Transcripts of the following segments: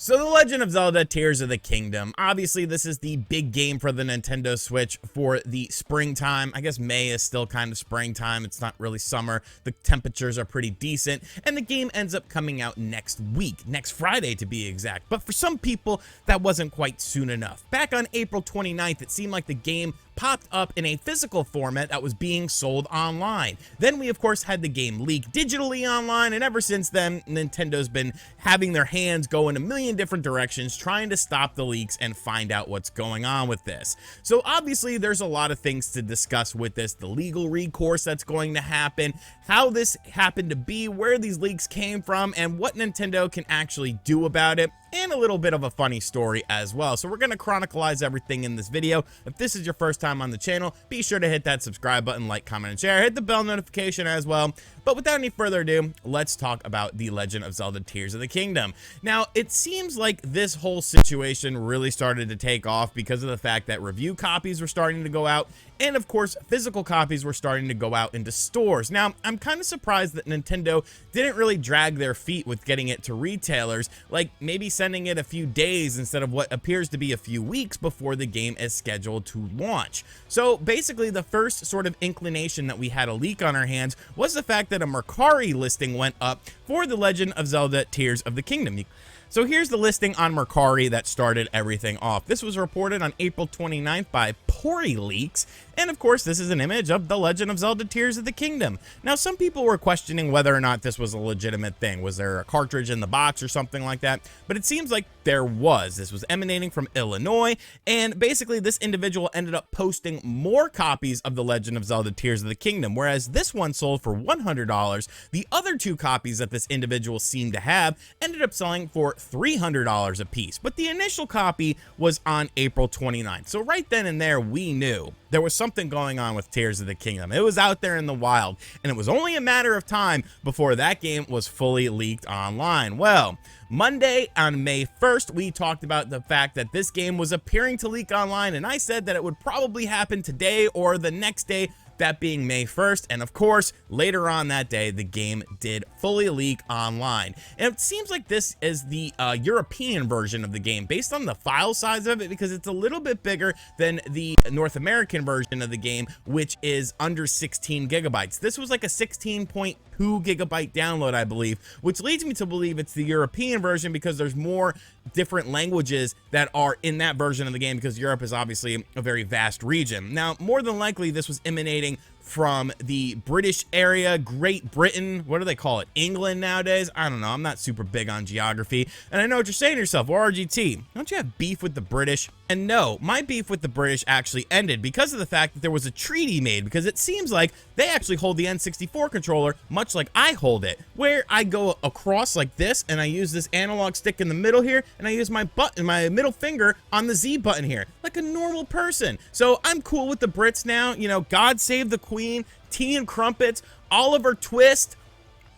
So The Legend of Zelda Tears of the Kingdom, obviously this is the big game for the Nintendo Switch for the springtime. I guess May is still kind of springtime, it's not really summer, the temperatures are pretty decent, and the game ends up coming out next week, next Friday to be exact. But for some people, that wasn't quite soon enough. Back on April 29th, it seemed like the game popped up in a physical format that was being sold online. Then we of course had the game leak digitally online, and ever since then Nintendo's been having their hands go in a million different directions trying to stop the leaks and find out what's going on with this. So obviously there's a lot of things to discuss with this, the legal recourse that's going to happen, how this happened to be, where these leaks came from, and what Nintendo can actually do about it, and a little bit of a funny story as well. So we're going to chronicleize everything in this video. If this is your first time on the channel, be sure to hit that subscribe button, like, comment, and share. Hit the bell notification as well. But without any further ado, let's talk about The Legend of Zelda Tears of the Kingdom. Now, it seems like this whole situation really started to take off because of the fact that review copies were starting to go out, and of course, physical copies were starting to go out into stores. Now, I'm kind of surprised that Nintendo didn't really drag their feet with getting it to retailers, like maybe sending it a few days instead of what appears to be a few weeks before the game is scheduled to launch. So basically, the first sort of inclination that we had a leak on our hands was the fact that a Mercari listing went up for The Legend of Zelda Tears of the Kingdom. So here's the listing on Mercari that started everything off. This was reported on April 29th by Pori Leaks, and of course this is an image of The Legend of Zelda Tears of the Kingdom. Now some people were questioning whether or not this was a legitimate thing. Was there a cartridge in the box or something like that? But it seems like there was. This was emanating from Illinois, and basically this individual ended up posting more copies of The Legend of Zelda Tears of the Kingdom, whereas this one sold for $100. The other two copies that this individual seemed to have ended up selling for $300 a piece, but the initial copy was on April 29th. So right then and there, we knew there was something going on with Tears of the Kingdom. It was out there in the wild, and it was only a matter of time before that game was fully leaked online. Well, Monday on May 1st, we talked about the fact that this game was appearing to leak online, and I said that it would probably happen today or the next day, that being May 1st, and of course, later on that day, the game did fully leak online. And it seems like this is the European version of the game, based on the file size of it, because it's a little bit bigger than the North American version of the game, which is under 16 gigabytes. This was like a 16.2 gigabyte download, I believe, which leads me to believe it's the European version because there's more different languages that are in that version of the game, because Europe is obviously a very vast region. Now, more than likely, this was emanating from the British area, Great Britain, what do they call it, England nowadays? I don't know, I'm not super big on geography, and I know what you're saying to yourself, well, RGT, don't you have beef with the British? And no, my beef with the British actually ended because of the fact that there was a treaty made, because it seems like they actually hold the N64 controller much like I hold it, where I go across like this, and I use this analog stick in the middle here, and I use my button, my middle finger on the Z button here, like a normal person. So I'm cool with the Brits now, you know, God save the Queen, Tea and Crumpets, Oliver Twist,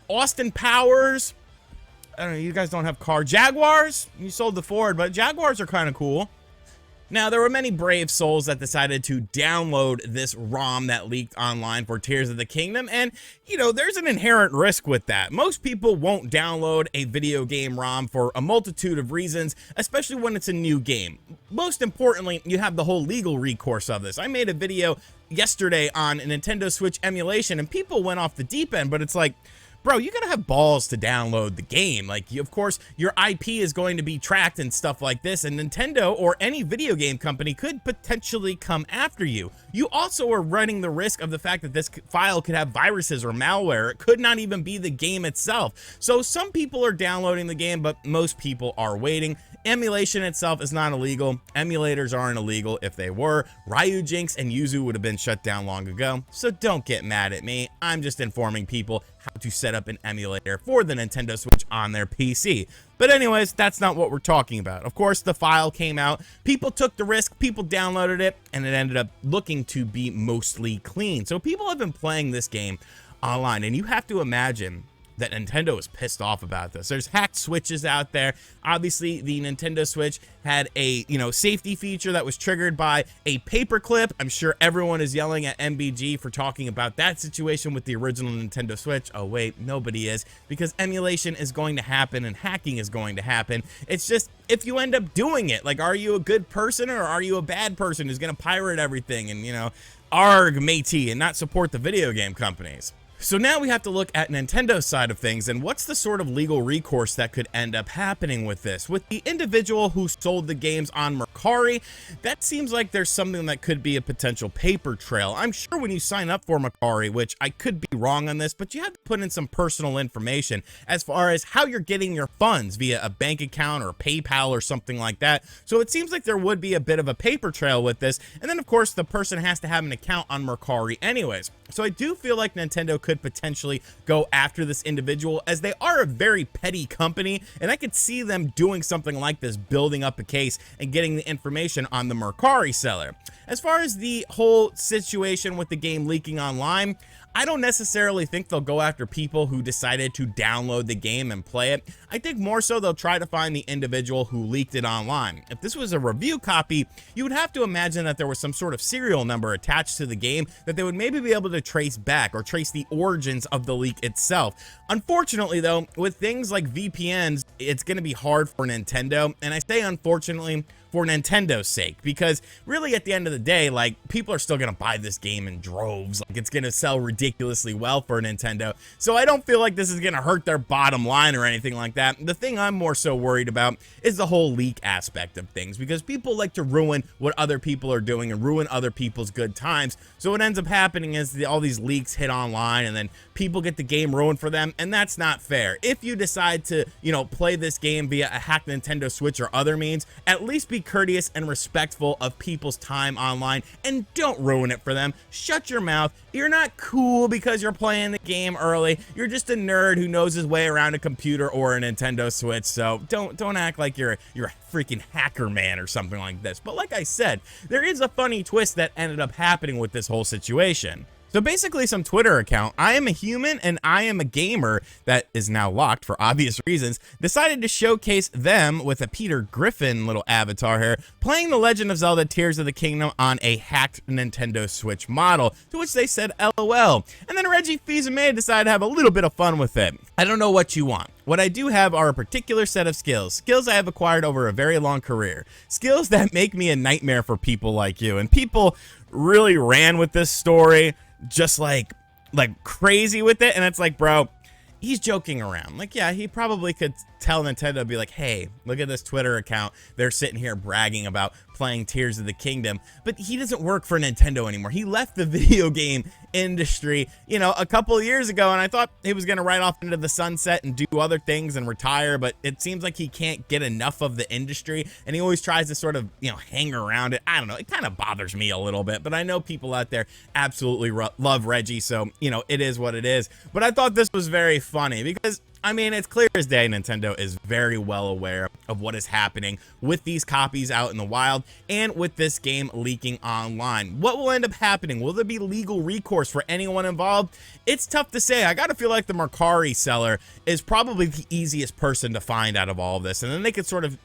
Austin Powers, I don't know, you guys don't have car, Jaguars, you sold the Ford, but Jaguars are kind of cool. Now, there were many brave souls that decided to download this ROM that leaked online for Tears of the Kingdom, and, you know, there's an inherent risk with that. Most people won't download a video game ROM for a multitude of reasons, especially when it's a new game. Most importantly, you have the whole legal recourse of this. I made a video yesterday on Nintendo Switch emulation, and people went off the deep end, but it's like, bro, you gotta have balls to download the game. Like, of course, your IP is going to be tracked and stuff like this, and Nintendo or any video game company could potentially come after you. You also are running the risk of the fact that this file could have viruses or malware. It could not even be the game itself. So some people are downloading the game, but most people are waiting. Emulation itself is not illegal. Emulators aren't illegal. If they were, Ryujinx and Yuzu would have been shut down long ago. So don't get mad at me. I'm just informing people how to set up an emulator for the Nintendo Switch on their PC. But anyways, that's not what we're talking about. Of course, the file came out, people took the risk, people downloaded it, and it ended up looking to be mostly clean. So people have been playing this game online, and you have to imagine that Nintendo is pissed off about this. There's hacked Switches out there. Obviously, the Nintendo Switch had a, safety feature that was triggered by a paperclip. I'm sure everyone is yelling at MBG for talking about that situation with the original Nintendo Switch. Oh wait, nobody is, because emulation is going to happen and hacking is going to happen. It's just, if you end up doing it, like, are you a good person or are you a bad person who's going to pirate everything and, arg matey and not support the video game companies? So now we have to look at Nintendo's side of things, and what's the sort of legal recourse that could end up happening with this? With the individual who sold the games on Mercari, that seems like there's something that could be a potential paper trail. I'm sure when you sign up for Mercari, which I could be wrong on this, but you have to put in some personal information as far as how you're getting your funds via a bank account or PayPal or something like that. So it seems like there would be a bit of a paper trail with this, and then of course the person has to have an account on Mercari anyways. So I do feel like Nintendo could potentially go after this individual, as they are a very petty company, and I could see them doing something like this, building up a case and getting the information on the Mercari seller. As far as the whole situation with the game leaking online, I don't necessarily think they'll go after people who decided to download the game and play it. I think more so they'll try to find the individual who leaked it online. If this was a review copy, you would have to imagine that there was some sort of serial number attached to the game that they would maybe be able to trace back or trace the origins of the leak itself. Unfortunately though, with things like VPNs, it's going to be hard for Nintendo, and I say unfortunately for Nintendo's sake, because really at the end of the day, like, people are still gonna buy this game in droves. Like, it's gonna sell ridiculously well for Nintendo, so I don't feel like this is gonna hurt their bottom line or anything like that. The thing I'm more so worried about is the whole leak aspect of things, because people like to ruin what other people are doing and ruin other people's good times. So what ends up happening is all these leaks hit online and then people get the game ruined for them, and that's not fair. If you decide to, play this game via a hacked Nintendo Switch or other means, at least be courteous and respectful of people's time online and don't ruin it for them. Shut your mouth. You're not cool because you're playing the game early. You're just a nerd who knows his way around a computer or a Nintendo Switch. So don't act like you're a freaking hacker man or something like this. But like I said, there is a funny twist that ended up happening with this whole situation. So basically, some Twitter account, I am a human and I am a gamer, that is now locked for obvious reasons, decided to showcase them with a Peter Griffin little avatar here, playing The Legend of Zelda Tears of the Kingdom on a hacked Nintendo Switch model, to which they said LOL. And then Reggie Fils-Aimé decided to have a little bit of fun with it. I don't know what you want. What I do have are a particular set of skills I have acquired over a very long career, skills that make me a nightmare for people like you. And people really ran with this story, just like crazy with it, and it's like, bro, he's joking around. Like, yeah, he probably could tell Nintendo, be like, hey, look at this Twitter account, they're sitting here bragging about playing Tears of the Kingdom, but he doesn't work for Nintendo anymore. He left the video game industry, a couple of years ago, and I thought he was going to ride off into the sunset and do other things and retire, but it seems like he can't get enough of the industry, and he always tries to sort of, hang around it. I don't know, it kind of bothers me a little bit, but I know people out there absolutely love Reggie, so, it is what it is. But I thought this was very funny, because I mean, it's clear as day Nintendo is very well aware of what is happening with these copies out in the wild and with this game leaking online. What will end up happening? Will there be legal recourse for anyone involved? It's tough to say. I gotta feel like the Mercari seller is probably the easiest person to find out of all of this, and then they could sort of,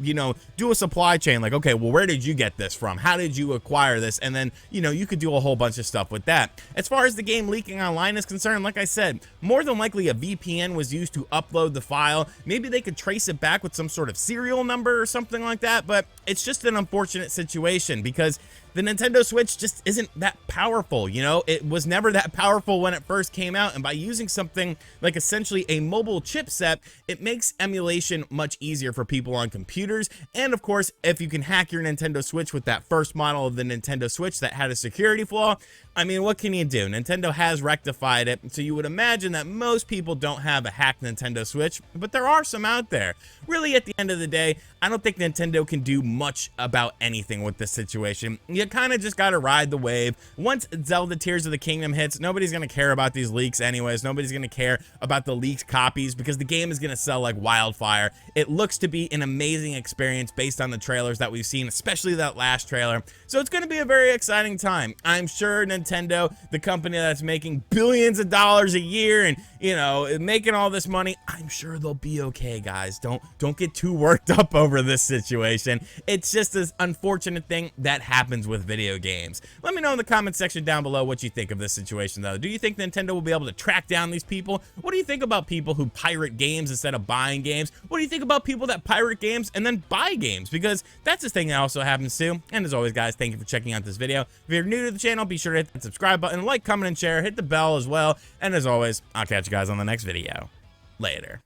do a supply chain, like, okay, well, where did you get this from? How did you acquire this? And then, you could do a whole bunch of stuff with that. As far as the game leaking online is concerned, like I said, more than likely a VPN was used to upload the file. Maybe they could trace it back with some sort of serial number or something like that, but it's just an unfortunate situation because the Nintendo Switch just isn't that powerful. It was never that powerful when it first came out, and by using something like essentially a mobile chipset, it makes emulation much easier for people on computers. And of course, if you can hack your Nintendo Switch with that first model of the Nintendo Switch that had a security flaw, I mean, what can you do? Nintendo has rectified it, so you would imagine that most people don't have a hacked Nintendo Switch, but there are some out there. Really, at the end of the day, I don't think Nintendo can do much about anything with this situation. you kind of just got to ride the wave. Once Zelda Tears of the Kingdom hits, nobody's going to care about these leaks anyways. Nobody's going to care about the leaked copies because the game is going to sell like wildfire. It looks to be an amazing experience based on the trailers that we've seen, especially that last trailer. So it's going to be a very exciting time. I'm sure Nintendo, the company that's making billions of dollars a year and, you know, making all this money, I'm sure they'll be okay, guys. Don't get too worked up over this situation. It's just this unfortunate thing that happens with video games. Let me know in the comment section down below what you think of this situation, though. Do you think Nintendo will be able to track down these people? What do you think about people who pirate games instead of buying games? What do you think about people that pirate games and then buy games? Because that's a thing that also happens too. And as always, guys, thank you for checking out this video. If you're new to the channel, be sure to hit that subscribe button, like, comment, and share. Hit the bell as well. And as always, I'll catch you guys on the next video. Later.